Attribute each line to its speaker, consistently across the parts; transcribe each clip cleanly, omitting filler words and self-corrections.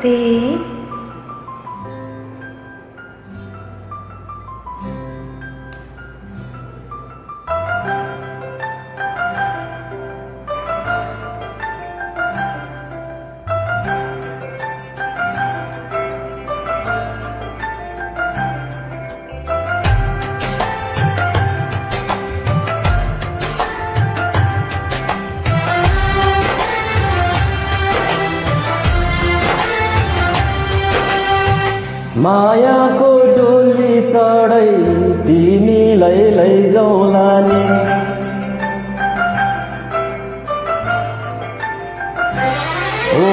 Speaker 1: सकते।
Speaker 2: मायाको डोली चढै तिमीलाई लैजाउला नि। ओ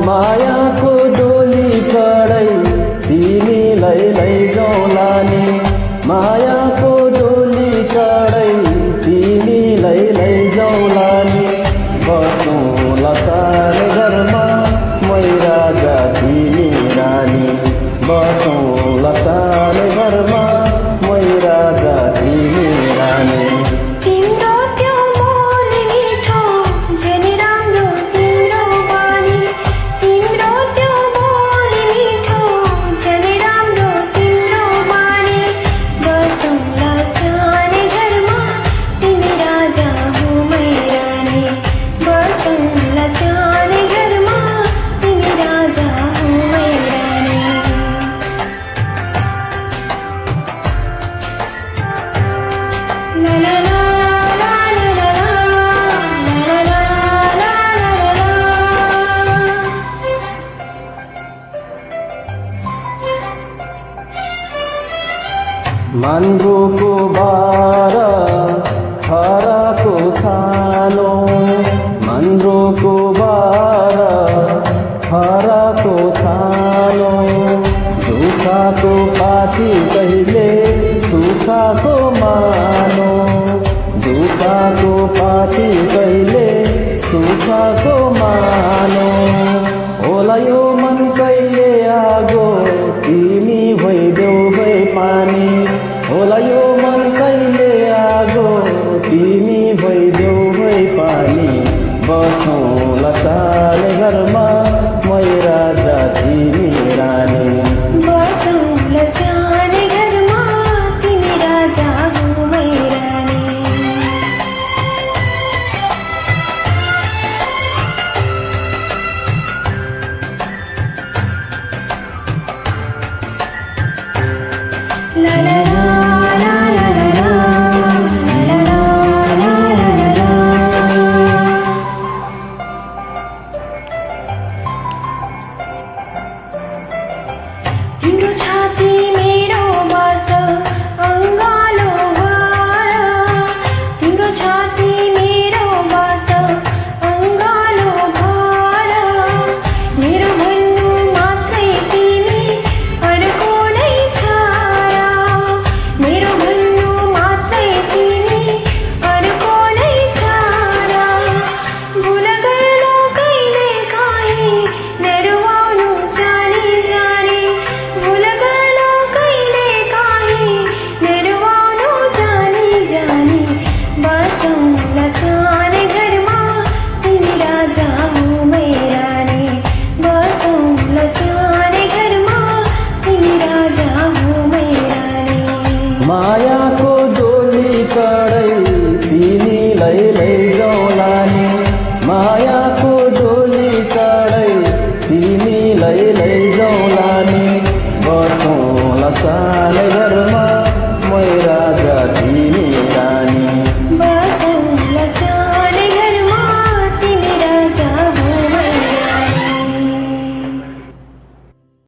Speaker 2: मायाको डोली चढै तिमीलाई लैजाउला नि। मायाको डोली चढै तिमीलाई लैजाउला नि। बसौँला सानो घरमा मै राजा तिमी रानी। बसौँला सानो घरमा मै राजा तिमी रानी।
Speaker 1: तिम्रो त्यो बोल मिठो झन् राम्रो तिम्रो बानी। तिम्रो त्यो बोल मिठो झन् राम्रो तिम्रो बानी। बसौँला सानो घरमा तिमी राजा हो मै रानी। बसौँला सानो घरमा तिमी राजा हो मै रानी। La la la la la la la la la la
Speaker 2: मान्द्रोको बार खराको सानो। मान्द्रोको बार खराको सानो। दुःखको पाती कहिले सुखको मानो। दुःखको पाती कहिले सुखको मानो। होला यो मन कहिले आगो तिमी भइदेऊ भई पानी। होला यो मन कहिले आगो तिमी भइदेऊ भई पानी। बसौँला सानो घरमा मै राजा तिमी रानी।
Speaker 1: बसौँला सानो घरमा तिमी राजा हो मै रानी। La la